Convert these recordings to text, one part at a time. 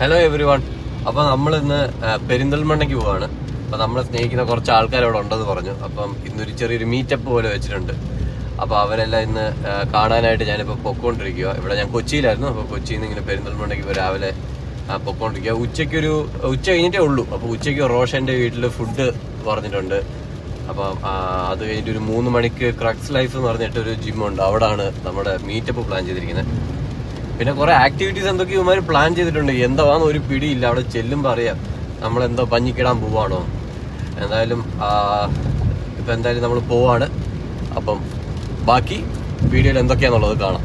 Hello every one. അപ്പൊ നമ്മളിന്ന് പെരിന്തൽമണ്ണയ്ക്ക് പോവാണ്. അപ്പൊ നമ്മളെ സ്നേഹിക്കുന്ന കുറച്ച് ആൾക്കാർ അവിടെ ഉണ്ടെന്ന് പറഞ്ഞു. അപ്പം ഇന്നൊരു ചെറിയൊരു മീറ്റപ്പ് പോലെ വെച്ചിട്ടുണ്ട്. അപ്പൊ അവരെല്ലാം ഇന്ന് കാണാനായിട്ട് ഞാനിപ്പോൾ പൊക്കോണ്ടിരിക്കുക. ഇവിടെ ഞാൻ കൊച്ചിയിലായിരുന്നു. അപ്പോൾ കൊച്ചിയിൽ നിന്ന് ഇങ്ങനെ പെരിന്തൽമണ്ണയ്ക്ക് ഇപ്പോൾ രാവിലെ പൊക്കോണ്ടിരിക്കുക. ഉച്ച കഴിഞ്ഞിട്ടേ ഉള്ളൂ. അപ്പോൾ ഉച്ചയ്ക്ക് റോഷന്റെ വീട്ടിൽ ഫുഡ് പറഞ്ഞിട്ടുണ്ട്. അപ്പം അത് കഴിഞ്ഞിട്ട് ഒരു 3 മണിക്ക് ക്രക്സ് ലൈഫ് എന്ന് പറഞ്ഞിട്ട് ഒരു ജിമ്മുണ്ട്. അവിടാണ് നമ്മുടെ മീറ്റപ്പ് പ്ലാൻ ചെയ്തിരിക്കുന്നത്. പിന്നെ കുറെ ആക്ടിവിറ്റീസ് എന്തൊക്കെയോ ഇവന്മാർ പ്ലാൻ ചെയ്തിട്ടുണ്ട്. എന്താണെന്ന് ഒരു പിടിയില്ല. അവിടെ ചെല്ലുമ്പോൾ അറിയാം നമ്മളെന്തോ പഞ്ഞിക്കിടാൻ പോവാണോ. എന്തായാലും നമ്മൾ പോവാണ്. അപ്പം ബാക്കി വീഡിയോയിൽ എന്തൊക്കെയാണെന്നുള്ളത് കാണാം.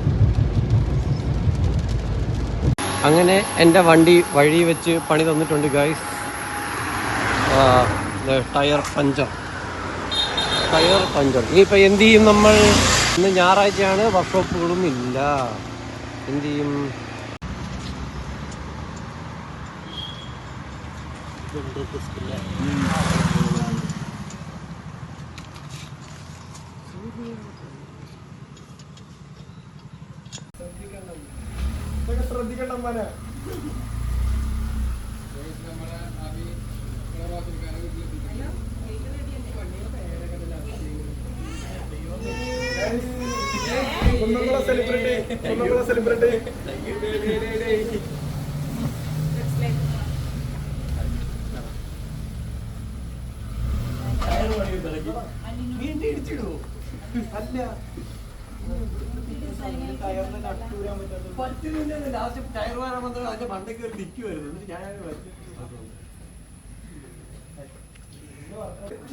അങ്ങനെ എൻ്റെ വണ്ടി വഴി വെച്ച് പണി തന്നിട്ടുണ്ട് ഗൈസ്. Tyre puncture. ഇനിയിപ്പോൾ എന്ത് ചെയ്യും നമ്മൾ? ഇന്ന് ഞായറാഴ്ചയാണ്, വർക്ക്ഷോപ്പുകളും ഇല്ല. എന്ത് ചെയ്യും? ശ്രദ്ധിക്കണം മോനെ. സെലിബ്രിറ്റി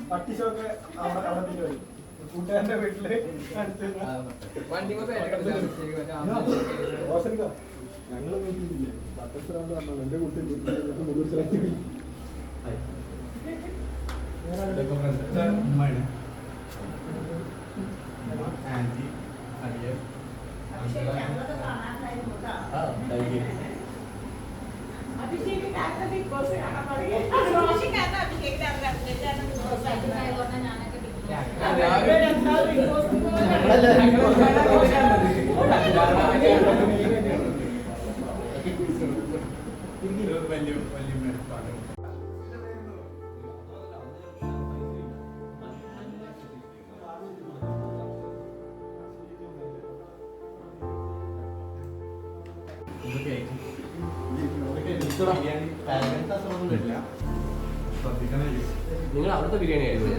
പട്ടിഷൊക്കെ കൂട്ടുകാരന്റെ വീട്ടില് ഞങ്ങള് വീട്ടിലില്ലേ പട്ടശ്രാന്ത് പറഞ്ഞോ. എന്റെ കുട്ടി നിങ്ങൾ അവിടുത്തെ ബിരിയാണി ആയിരുന്നു.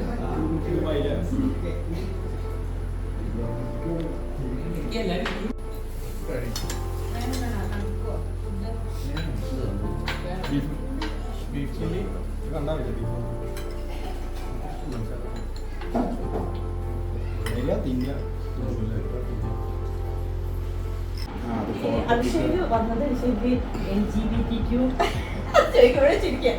അഭിഷേക് വന്നത് LGBTQ ചിരിക്കാൻ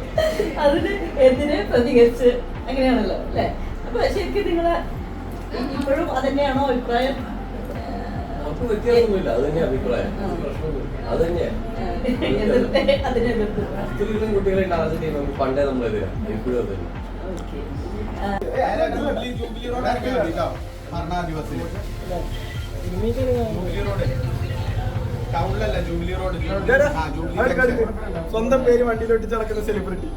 അതിന് എന്തിനെ പ്രതികരിച്ച് അങ്ങനെയാണല്ലോ അല്ലേ? അപ്പൊ ശരിക്കും നിങ്ങള് ഇപ്പോഴും അതന്നെയാണോ അഭിപ്രായം? വ്യത്യാസമൊന്നുമില്ല. അത് തന്നെയാ അഭിപ്രായം. അത് തന്നെയാ അതിനെതിർത്ത് സ്ത്രീകളും കുട്ടികളെ ടാർഗറ്റ് ചെയ്യുമ്പോൾ പണ്ടേ നമ്മളെതിരാ. ഇപ്പോഴും അത് തന്നെ. സ്വന്തം പേര് വണ്ടിയിലോട്ട് നടക്കുന്ന സെലിബ്രിറ്റി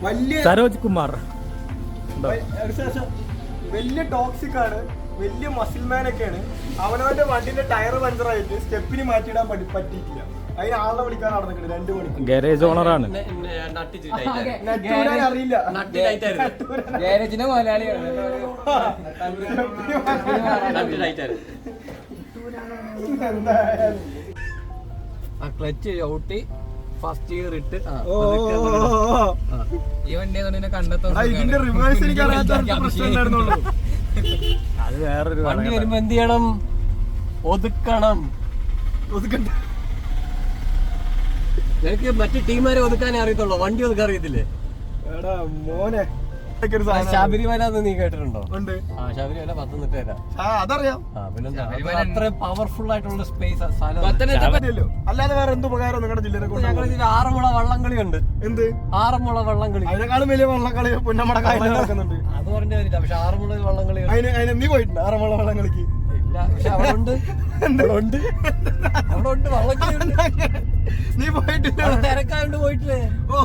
വലിയ സരോജ് കുമാർ വലിയ ടോക്സിക് ആണ്, വലിയ മസിൽമാൻ ഒക്കെയാണ്. അവനവന്റെ വണ്ടിന്റെ ടയർ പഞ്ചറായിട്ട് സ്റ്റെപ്പിന് മാറ്റിയിടാൻ പറ്റിയിട്ടില്ല. അതിന് ആളെ വിളിക്കാൻ നടന്നിട്ടുണ്ട് 2 മണിക്കൂർ. ഗാരേജ് ഓണറാണ്. അറിയില്ല. ഗാരേജിന്റെ മുതലാളിയാണ്. ക്ലച്ച് ചവിട്ടി ഫസ്റ്റ് ഇയർ ഇട്ട് ഈ വണ്ടി കണ്ടെത്താൻ ഇതിന്റെ റിവേഴ്സ് എനിക്ക് അറിയാത്ത പ്രശ്നം ഉണ്ടായിരുന്നുള്ളൂ. അത് വേറൊരു വണ്ടി വരുമ്പോ എന്ത് ചെയ്യണം? ഒതുക്കണം. നിനക്ക് മറ്റു ടീമാരെ ഒതുക്കാനേ അറിയത്തുള്ളൂ, വണ്ടി ഒതുക്കാൻ അറിയത്തില്ലേ? എടാ മോനെ, ശബരിമല നീ കേട്ടിട്ടുണ്ടോ? ഉണ്ട്. ശബരിമല പത്തനംതിട്ട. അതറിയാം. പിന്നെന്താ അത്രയും പവർഫുൾ ആയിട്ടുള്ള സ്പേസ് അല്ലാതെ വേറെ എന്ത് ഉപകാരം നിങ്ങളുടെ ജില്ലയിലെ? ഞങ്ങൾ ഇതിൽ 6 മുള വള്ളംകളി ഉണ്ട്. എന്ത് 6 മുള വള്ളംകളി? അതിനേക്കാളും വലിയ വള്ളംകളി പുന്നമ്മടെ കായലിൽ നടക്കുന്നുണ്ട്. അത് പറഞ്ഞ കാര്യമില്ല. പക്ഷെ 6 മുള വള്ളംകളി അതിന് നീ പോയിട്ടുണ്ട് 6 മുള വള്ളംകളിക്ക്? ഇല്ല, പക്ഷെ അവിടെ ഉണ്ട്. ഉണ്ട്. അവിടെ ഉണ്ട് നീ പോയിട്ടില്ല. തിരക്കായോണ്ട് പോയിട്ടില്ലേ? ഓ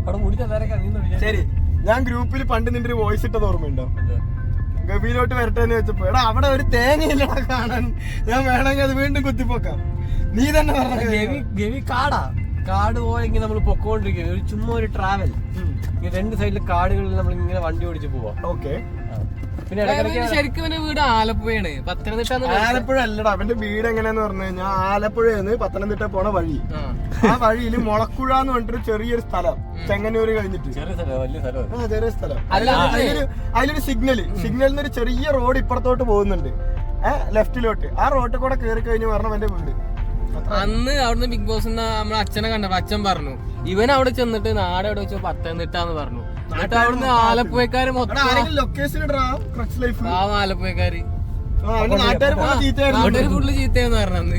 അവിടെ മുടിച്ച തിരക്കാ. നീ ശരി, ഞാൻ ഗ്രൂപ്പിൽ പണ്ട് നിന്റെ ഒരു വോയിസ് ഇട്ടത് ഓർമ്മയുണ്ടോ? ഗവിയിലോട്ട് വരട്ടെ എന്ന് വെച്ചപ്പോ എടാ അവിടെ ഒരു തേങ്ങയില്ലടാ കാണാൻ, ഞാൻ വേണമെങ്കിൽ അത് വീണ്ടും കുത്തിപ്പോക്കാം. നീ തന്നെ പറഞ്ഞു ഗവി കാട് പോലെ ഇങ്ങനെ നമ്മൾ പൊക്കോണ്ടിരിക്കുന്നത്. ഒരു ചുമ്മാ ഒരു ട്രാവൽ. ഈ രണ്ട് സൈഡിൽ കാടുകളിൽ നമ്മൾ ഇങ്ങനെ വണ്ടി ഓടിച്ച് പോവാം. ഓക്കെ. പിന്നെ ഇടയ്ക്കിടയ്ക്ക് ശരിക്കും അവന്റെ വീട് ആലപ്പുഴയാണ്, പത്തനംതിട്ട. ആലപ്പുഴ അല്ലടാ, അവന്റെ വീട് എങ്ങനെയാന്ന് പറഞ്ഞു കഴിഞ്ഞാൽ ആലപ്പുഴന്ന് പത്തനംതിട്ട പോണ വഴി. ആ വഴിയിൽ മുളക്കുഴ എന്ന് പറഞ്ഞിട്ടൊരു ചെറിയൊരു സ്ഥലം, ചെങ്ങന്നൂര് കഴിഞ്ഞിട്ട് ചെറിയ സ്ഥലം, വലിയ സ്ഥലം. ചെറിയ സ്ഥലം. അതിലൊരു സിഗ്നലിൽ ഒരു ചെറിയ റോഡ് ഇപ്പുറത്തോട്ട് പോകുന്നുണ്ട്, ലെഫ്റ്റിലോട്ട്. ആ റോഡിൽ കൂടെ കയറി കഴിഞ്ഞ് പറഞ്ഞ എന്റെ വീട്. അന്ന് അവിടുന്ന് ബിഗ് ബോസ് നമ്മളെ അച്ഛനെ കണ്ടപ്പോ അച്ഛൻ പറഞ്ഞു ഇവൻ അവിടെ ചെന്നിട്ട് നാട് എവിടെ വെച്ചോ പത്തനംതിട്ടാന്ന് പറഞ്ഞു. എന്നിട്ട് അവിടുന്ന് ആലപ്പുഴക്കാര് മൊത്തം ലൊക്കേഷൻ ഇടാ ക്രക്സ് ലൈഫ്. ആ ആലപ്പുഴക്കാര് നാട്ടുകാർ നാട്ടുകാര് ഫുള്ള് ചീത്തയെന്ന് പറഞ്ഞു.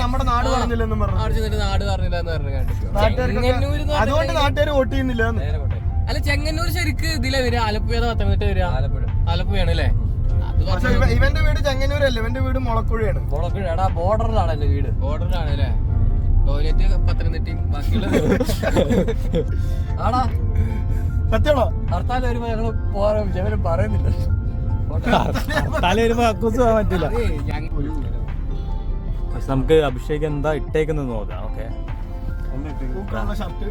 നമ്മുടെ നാട് പറഞ്ഞില്ലെന്നും പറഞ്ഞു. അവിടെ ചെന്നിട്ട് നാട് പറഞ്ഞില്ലെന്ന് പറഞ്ഞു കേട്ടു. അതുകൊണ്ട് നാട്ടുകാർ വോട്ട് ചെയ്യുന്നില്ല. അല്ല ചെങ്ങന്നൂർ ശരിക്ക് ഇതിലെ വരിക, ആലപ്പുഴ പത്തനംതിട്ട വരിക. ആലപ്പുഴയാണ് അല്ലേ? ഇവന്റെ വീട് ചെങ്ങന്നൂരല്ല, ഇവന്റെ വീട് മുളക്കുഴയാണ്. മുളക്കുഴ ബോർഡറിലാണ് എന്റെ വീട്. ബോർഡറിലാണ് അല്ലേ? ടോയ്ലറ്റ് പത്തനംതിട്ടയും ബാക്കിയുള്ള ആടാ സത്യമാണോ? ഹർത്താൽ വരുമ്പോ ഞങ്ങള് പോകാൻ ഇവരും പറയുന്നില്ല. തല വരുമ്പോ അക്കൂസ് പോകാൻ പറ്റില്ല. നമുക്ക് അഭിഷേക് എന്താ ഇട്ടേക്കുന്നത് നോക്കാം. ഓക്കെ, ഷർട്ട്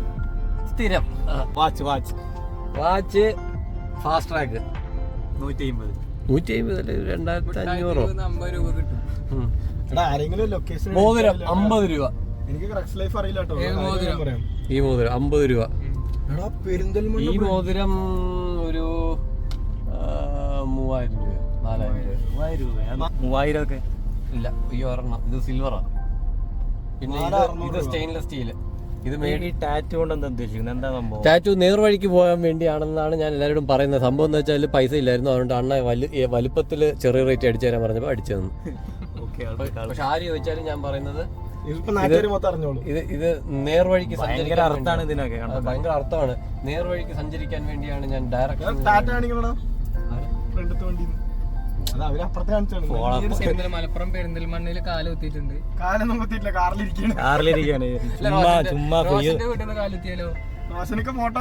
സ്ഥിരം വാച്ച് ഫാസ്റ്റ് ട്രാക്ക് 150. 150 2500. 50 രൂപ കിട്ടും. എടാ ആരെങ്കിലും ലൊക്കേഷൻ മോതിരം 50 രൂപ. എനിക്ക് ക്രക്സ് ലൈഫ് അറിയില്ല കേട്ടോ. പറയാം. ഈ മോതിരം 50 രൂപ. എടാ പെരിന്തൽമണ്ണ ഈ മോതിരം ഒരു 3000 രൂപ 4000 രൂപ. 3000 ഒക്കെ ഇല്ല, ഈ ഒരെണ്ണം ഇത് സിൽവറാ. പിന്നെ ഇത് സ്റ്റെയിൻലെസ് സ്റ്റീല്. ഇത് ഈ ടാറ്റു കൊണ്ട് എന്താ ഉദ്ദേശിക്കുന്നത്? എന്താ സംഭവം? ടാറ്റു നേർവഴിക്ക് പോകാൻ വേണ്ടിയാണെന്നാണ് ഞാൻ എല്ലാവരോടും പറയുന്നത്. സംഭവം എന്ന് വെച്ചാൽ പൈസ ഇല്ലായിരുന്നു, അതുകൊണ്ട് അണ്ണ വലുപ്പത്തിൽ ചെറിയ റേറ്റ് അടിച്ചു തരാൻ പറഞ്ഞപ്പോൾ അടിച്ചു തന്നു. പക്ഷെ ആര് ചോദിച്ചാലും ഞാൻ പറയുന്നത് ഇത് നേർവഴിക്ക് ഭയങ്കര അർത്ഥമാണ് ഇതിനൊക്കെ. ഭയങ്കര അർത്ഥമാണ്. നേർവഴിക്ക് സഞ്ചരിക്കാൻ വേണ്ടിയാണ് ഞാൻ ഡയറക്റ്റ് മലപ്പുറം പെരിന്തൽമണ്ണയില് കാല് കുത്തിയിട്ടുണ്ട്. കാലൊന്നും കുത്തിയിട്ടില്ല, കാറിലിരിക്കുകയാണ്. ചുമ്മാ റോഷന്റെ വീട്ടിൽ നിന്ന് കാലുത്തിയാലോ? റോഷനൊക്കെ ഫോട്ടോ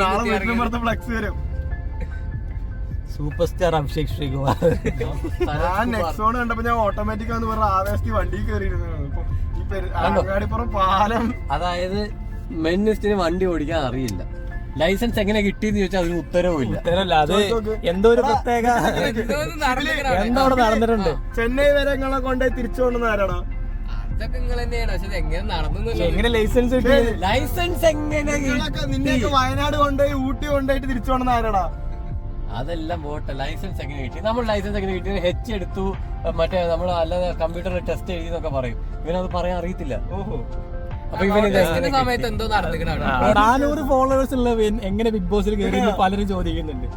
നാളെ ഫ്ലക്സ് വരും. Super star Abhishek Sreekumar. ഞാൻ നെക്സോൺ കണ്ടപ്പോ ഞാൻ ഓട്ടോമാറ്റിക് ആന്ന് പറഞ്ഞ ആവേശത്തിൽ വണ്ടി കയറിയിരുന്നു. അങ്ങാടിപ്പുറം പാലം. അതായത് മെന്നിസ്റ്റിന് വണ്ടി ഓടിക്കാൻ അറിയില്ല. ലൈസൻസ് എങ്ങനെ കിട്ടിയെന്ന് ചോദിച്ചാൽ അതിന് ഉത്തരവും ഇല്ല. അത് എന്തോ ഒരു പ്രത്യേക എന്തോ അവിടെ നടന്നിട്ടുണ്ട്. ചെന്നൈ വരെ നിങ്ങളെ കൊണ്ടുപോയി തിരിച്ചു കൊണ്ടുവന്ന ആരാണോ? അതൊക്കെ നിങ്ങൾ തന്നെയാണ്. പക്ഷെ എങ്ങനെ നടന്നു? എങ്ങനെ ലൈസൻസ് കിട്ടി? ലൈസൻസ് എങ്ങനെ നിന്നെയൊക്കെ വയനാട് കൊണ്ടുപോയി ഊട്ടി കൊണ്ടുപോയിട്ട് തിരിച്ചു കൊണ്ടുവന്ന ആരാടാ? അതെല്ലാം പോട്ടെ. ലൈസൻസ് എങ്ങനെ കിട്ടി? നമ്മൾ ലൈസൻസ് എങ്ങനെ കിട്ടി? HC എടുത്തു, മറ്റേ നമ്മൾ അല്ലാതെ കമ്പ്യൂട്ടറിൽ ടെസ്റ്റ് എഴുതി എന്നൊക്കെ പറയും. ഇവനത് പറയാൻ അറിയത്തില്ല. ഓഹോ. അപ്പൊ ഇവന് സമയത്ത് എന്തോ നടന്നിരിക്കണം. 400 ഫോളോവേഴ്സ് ഉള്ള എങ്ങനെ ബിഗ് ബോസിൽ കയറി പലരും ചോദിക്കുന്നുണ്ട്.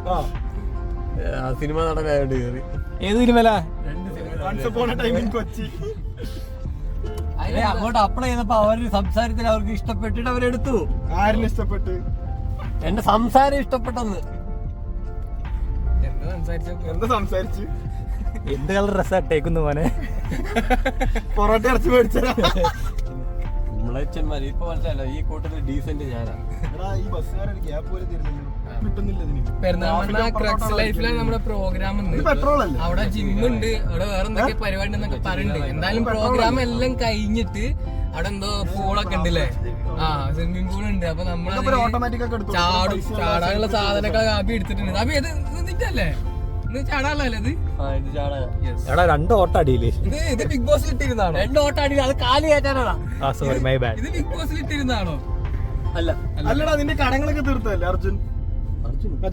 സിനിമ നടനായോണ്ട് കയറി. ഏത് സിനിമല? കൊച്ചി. അങ്ങോട്ട് അപ്ലൈ ചെയ്തപ്പോ അവര് സംസാരത്തിൽ അവർക്ക് ഇഷ്ടപ്പെട്ടിട്ട് അവരെടുത്തു. ആരിന് ഇഷ്ടപ്പെട്ട്? എന്റെ സംസാരം ഇഷ്ടപ്പെട്ടെന്ന്. എന്താ സംസാരിച്ചു? എന്ത് കളർ ഡ്രസ്സാ ഇട്ടേക്കുന്നു മോനെ? പൊറോട്ട ഇറച്ചി മേടിച്ചാ മുളച്ചന്മാര് ഇപ്പൊ മനസ്സിലല്ലോ. ഈ കൂട്ടത്തിൽ ഡീസന്റ് ഞാനാ. ഈ ബസ്സുകാരൊരു ഗ്യാപ്പ് പോലും തരുന്നില്ല, കിട്ടുന്നില്ല ഇതിന്. പെരുന്നാളിന്റെ ക്രക്സ് ലൈഫിലാണ് നമ്മുടെ പ്രോഗ്രാം. പെട്രോൾ അല്ലേ? അവിടെ ജിമ്മുണ്ട്, അവിടെ വേറെ എന്തൊക്കെ പരിപാടി ഉണ്ടെന്നൊക്കെ പറയുന്നുണ്ട്. എന്തായാലും പ്രോഗ്രാം എല്ലാം കഴിഞ്ഞിട്ട് അവിടെ എന്തോ പൂളൊക്കെ ഉണ്ടല്ലേ? സ്വിമ്മിംഗ് പൂൾ ഉണ്ട്. അപ്പൊ നമ്മള് ഓട്ടോമാറ്റിക് ഒക്കെ എടുത്തു. ചാടാനുള്ള സാധനങ്ങളൊക്കെ ആബി എടുത്തിട്ടുണ്ട്. അബി ഇത് നിന്റെ ചാടാനുള്ളല്ലേ ഇത്? എടാ 2 ഓട്ട അടിയില്. ഇത് ബിഗ് ബോസിൽ ഇട്ടിരുന്നാണോ? 2 ഓട്ടം അടി. അത് കാലി കയറ്റാനാണോ? Sorry, my bad. ഇത് ബിഗ് ബോസിൽ ഇട്ടിരുന്നാണോ? അല്ല. അല്ലടാ, നിന്റെ കടങ്ങളൊക്കെ തീർത്തല്ലേ അർജുൻ?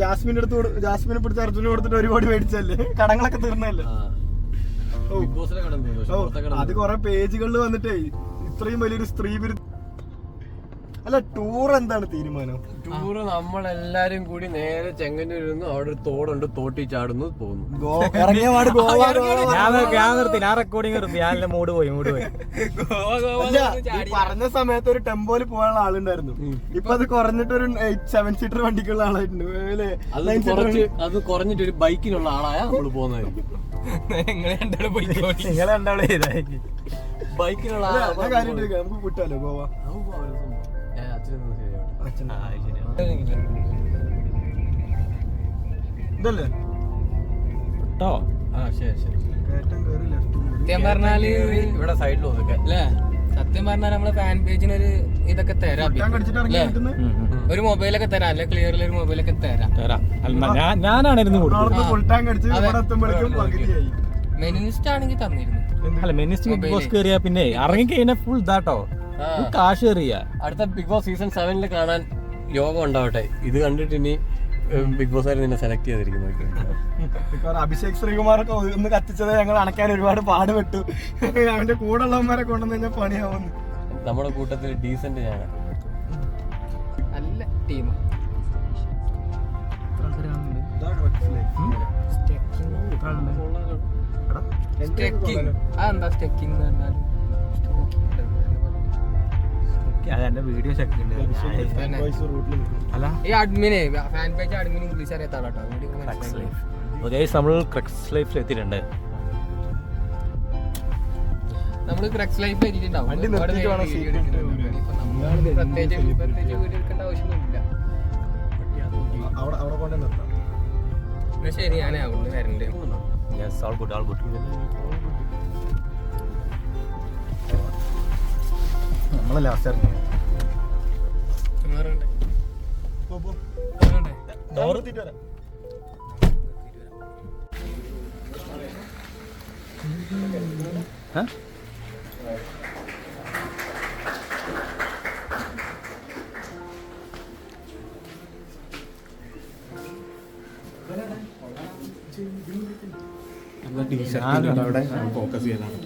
ജാസ്മിന്റെ അടുത്ത് ജാസ്മിനെ പിടിച്ച് അർജുന് കൊടുത്തിട്ട് ഒരുപാട് മേടിച്ചല്ലേ? കടങ്ങളൊക്കെ തീർന്നല്ലേ? അത് കൊറേ പേജുകളിൽ വന്നിട്ടേ ഇത്രയും വലിയൊരു സ്ത്രീ വിരുദ്ധ. അല്ല, ടൂർ എന്താണ് തീരുമാനം? ടൂറ് നമ്മളെല്ലാരും കൂടി നേരെ ചെങ്ങന്നൂരിൽ നിന്ന് അവിടെ ഒരു തോടുണ്ട്, തോട്ടി ചാടുന്നു, പോകുന്നു. ഇറങ്ങിയ പാട് ഗോവ. ഞാൻ റെക്കോർഡിംഗ് നിർത്തി. ഞാൻ മൂഡ് പോയി. പറഞ്ഞ സമയത്ത് ഒരു ടെമ്പോയിൽ പോകാനുള്ള ആളുണ്ടായിരുന്നു. ഇപ്പൊ അത് കുറഞ്ഞിട്ട് ഒരു 7 സീറ്റർ വണ്ടിക്കുള്ള ആളായിട്ടുണ്ട്. അത് കുറഞ്ഞിട്ട് ഒരു ബൈക്കിനുള്ള ആളായ നമ്മള് പോകുന്നതായിരിക്കും. നിങ്ങളെ രണ്ടാളും പോയിക്കോട്ടെ. നിങ്ങളെ രണ്ടാളും ഇതായിരിക്കും. ബൈക്കിനുള്ള ഞാൻ കാര്യമായിട്ട് നമുക്ക് വിട്ടാലോ ഗോവ? ഇതല്ലേ കേട്ടോ. കയറ്റം കയറി ലെഫ്റ്റ് സത്യം പറഞ്ഞാല് ഇവിടെ സൈഡിൽ ഒതുക്കെ അല്ലേ, സത്യം പറഞ്ഞാൽ നമ്മളെ ഫാൻ പേജിനൊരു ഇതൊക്കെ തരാം, കടിച്ചിട്ട് ഇറങ്ങി കിട്ടുന്നു. ഒരു മൊബൈലൊക്കെ തരാം, അല്ലെ ക്ലിയറിൽ ഒരു മൊബൈലൊക്കെ തരാം. തരാം. ഞാനാണിരുന്നു കൊടുക്കും. അവിടുന്ന് ഫുൾ ടാങ്ക് അടിച്ച് ഇവിടെ എത്തുമ്പോഴേക്കും പകുതിയായി. മെനിസ്റ്റ് ആണെങ്കിൽ തന്നിരുന്നു. അല്ല മെനിസ്റ്റ് ബിഗ് ബോസ് കയറിയാ പിന്നെ ഇറങ്ങി കഴിഞ്ഞാൽ ഫുൾ ഇതാട്ടോ, കാശ് കയറിയാ. അടുത്ത ബിഗ് ബോസ് സീസൺ 7 കാണാൻ യോഗം ഉണ്ടാവട്ടെ. ഇത് കണ്ടിട്ട് ഇനി ബിഗ് ബോസ് ആയിട്ട് നിന്നെ സെലക്ട് ചെയ്തിരിക്കുന്നു. അഭിഷേക് ശ്രീകുമാറൊക്കെ ഒന്ന് കത്തിച്ചത് ഞങ്ങൾ അണക്കാൻ ഒരുപാട് പാടുപെട്ടു. അവന്റെ കൂടെ ഉള്ളവന്മാരെ കൊണ്ടുവന്ന് കഴിഞ്ഞാൽ പണിയാവുന്നു. നമ്മുടെ കൂട്ടത്തിൽ ഡീസന്റ് ഞാൻ നല്ല ടീം. അതെന്താ സ്റ്റെക്കിംഗ് എന്ന് പറഞ്ഞാൽ? അതെന്റെ വീഡിയോ ചെക്ക് ഉണ്ട്. അല്ല ഈ അഡ്മിനെ ഫാൻ പേജ് അഡ്മിൻ ഇംഗ്ലീഷ് അറിയാത്താളോ കേട്ടോ. നമ്മൾ ക്രക്സ് ലൈഫിൽ എത്തിയിട്ടുണ്ട്. നമ്മള് ക്രക്സ് ലൈഫ് എത്തിയിട്ടുണ്ടാവും. വണ്ടി നിർത്തിയിട്ട് വേണം seat ഇട്ട് പ്രത്യേകിച്ച് വീഡിയോ എടുക്കേണ്ട ആവശ്യമൊന്നുമില്ല. അവിടെ കൊണ്ടു നിർത്താം. എന്നാ ശരി, ഞാനേ അവിടെ വരണ്ട്. Yes, all good, all good. നമ്മളെ ലാസ്റ്റ് ഇറങ്ങി ഡോറെത്തിട്ട് വരാം. അവിടെ ഫോക്കസ് ചെയ്യലാണ്.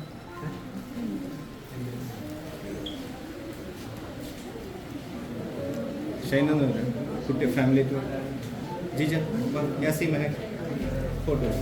कुछ फैमिली तो जीजा यासी महक फोटोज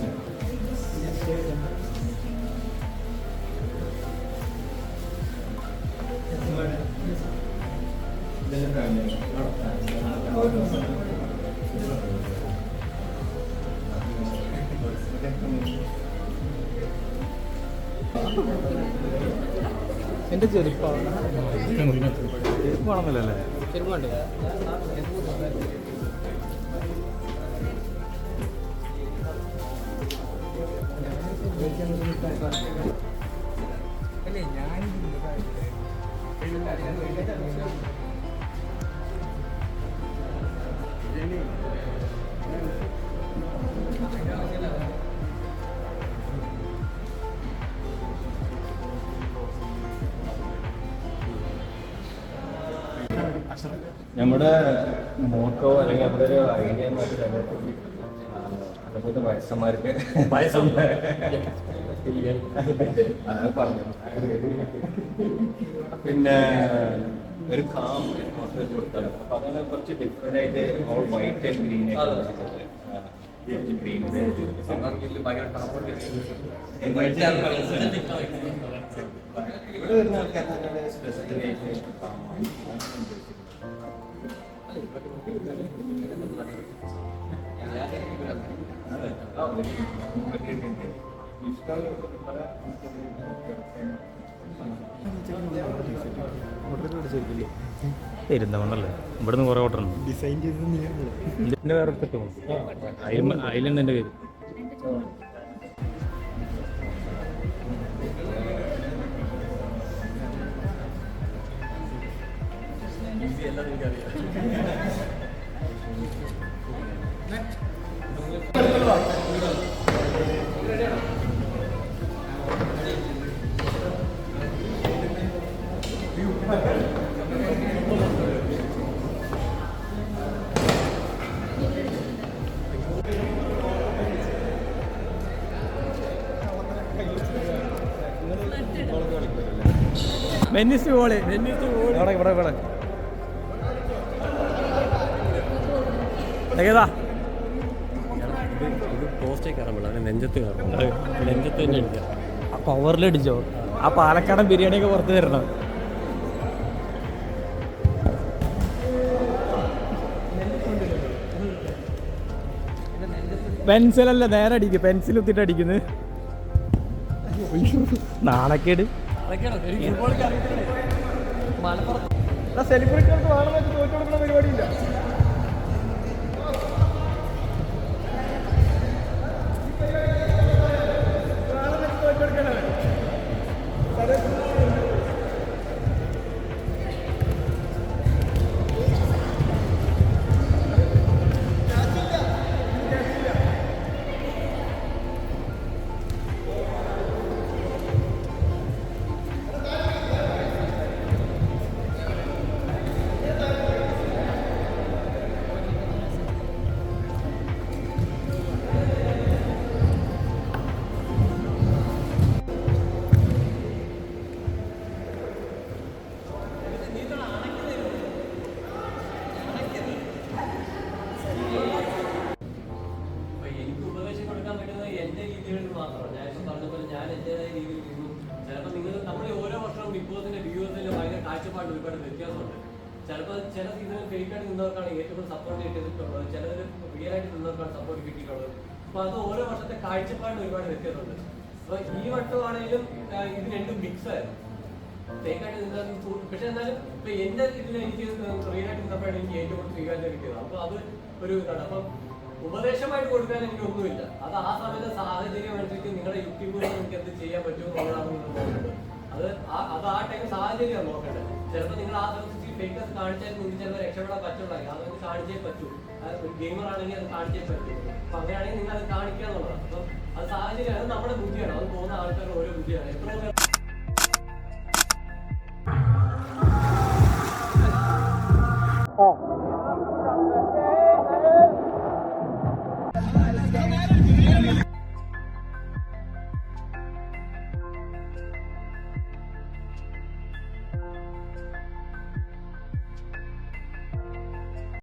എന്റെ ചെരുപ്പാണല്ലേ? ചെറുപ്പുണ്ട്. അല്ലേ ഞാൻ നമ്മുടെ മോട്ടോ അല്ലെങ്കിൽ നമ്മുടെ ഒരു ഐഡിയ അതുപോലെ വയസ്സന്മാർക്ക് പറഞ്ഞു. പിന്നെ ഒരു കാം കൊടുത്താണ്. അപ്പൊ അങ്ങനെ കുറച്ച് ഡിഫറെന്റ് ആയിട്ട് വൈറ്റ് ആൻഡ് ഗ്രീൻ ഗ്രീൻ ഇവിടെ വരുന്ന ആൾക്കാരുടെ സ്പെസിഫിക് ആയിട്ട് ഇരുന്നോണ്ടല്ലേ ഇവിടുന്ന് കുറെ ഓർഡർ ഉണ്ട്. ഡിസൈൻ ചെയ്ത് ഇതിന്റെ വേറെ കിട്ടുമോ? അതിലുണ്ട് എന്റെ പേര്. വെന്നിസ് ബോള് ഇവിടെ ഇവിടെ ഇവിടെ ഏതാ ഇത് പോസ്റ്റേ കയറാൻ അതിന് നെഞ്ചത്ത് കയറണം. നെഞ്ചത്ത് തന്നെ അടിക്കാം. ആ പവറിലടിച്ചോ? ആ പാലക്കാടൻ ബിരിയാണിയൊക്കെ പുറത്ത് തരണം. പെൻസിലല്ല നേരെ അടിക്കുക, പെൻസിൽ കുത്തിട്ട് അടിക്കുന്നത്. നാണക്കേട്. അതൊക്കെയാണ് ഒരു ഫുട്ബോൾ മലപ്പുറത്ത് സെലിബ്രിറ്റികൾക്ക് വേണം വെച്ച് തോറ്റു കൊടുക്കുന്ന പരിപാടിയില്ല. എനിക്ക് ഉപദേശം കൊടുക്കാൻ പറ്റുന്നത് എന്റെ രീതികളിൽ മാത്രമാണ്. ഞാൻ ഇപ്പം പറഞ്ഞ പോലെ ഞാൻ എന്റേതായ രീതിയിൽ നിന്നു. ചിലപ്പോൾ നിങ്ങൾ നമ്മൾ ഓരോ വർഷവും ബിഗ് ബോസിന്റെ വ്യൂവേഴ്സിന്റെ ഭയങ്കര കാഴ്ചപ്പാട് ഒരുപാട് വ്യത്യാസമുണ്ട്. ചിലപ്പോൾ ചില സീസണിൽ ഫേക്കായിട്ട് നിന്നവർക്കാണ് ഏറ്റവും സപ്പോർട്ട് കിട്ടിയിട്ടുള്ളത്, ചിലർ റിയൽ ആയിട്ട് നിന്നവർക്കാണ് സപ്പോർട്ട് കിട്ടിയിട്ടുള്ളത്. അപ്പൊ അത് ഓരോ വർഷത്തെ കാഴ്ചപ്പാടിന് ഒരുപാട് വ്യത്യാസമുണ്ട്. അപ്പൊ ഈ വട്ടമാണെങ്കിലും ഇത് രണ്ടും മിക്സ് ആയിരുന്നു. ഫേക്കായിട്ട് നിന്നത് പക്ഷെ എന്നാലും ഇപ്പൊ എന്റെ ഇതിൽ എനിക്ക് റിയൽ ആയിട്ട് നിന്നപ്പോഴാണ് എനിക്ക് ഏറ്റവും കൂടുതൽ സ്വീകാര്യത കിട്ടിയത്. അപ്പൊ അത് ഒരു ഇതാണ്. അപ്പം ഉപദേശമായിട്ട് കൊടുക്കാൻ എനിക്ക് ഒന്നുമില്ല. അത് ആ സമയത്തെ സാഹചര്യം അനുസരിച്ച് നിങ്ങളുടെ യൂട്യൂബിൽ നിങ്ങൾക്ക് എന്ത് ചെയ്യാൻ പറ്റുമോ എന്നുള്ളതാണ് നിങ്ങൾ നോക്കേണ്ടത്. അത് ആ ടൈം സാഹചര്യമാണ് നോക്കേണ്ടത്. ചിലപ്പോൾ നിങ്ങൾ ആ സമയത്ത് ഫേക്കസ് കാണിച്ചാൽ നിങ്ങൾക്ക് ചിലപ്പോൾ രക്ഷപ്പെടാൻ പറ്റുള്ളായിരിക്കും. അത് കാണിച്ചേ പറ്റൂ. ഒരു ഗെയിമർ ആണെങ്കിൽ അത് കാണിച്ചേ പറ്റൂ. അപ്പൊ അങ്ങനെയാണെങ്കിൽ നിങ്ങൾ അത് കാണിക്കുക എന്നുള്ളതാണ്. അപ്പം അത് സാഹചര്യം, അത് നമ്മുടെ ബുദ്ധിയാണ്. അത് പോകുന്ന ആൾക്കാരുടെ ഓരോ ബുദ്ധിയാണ്. എത്ര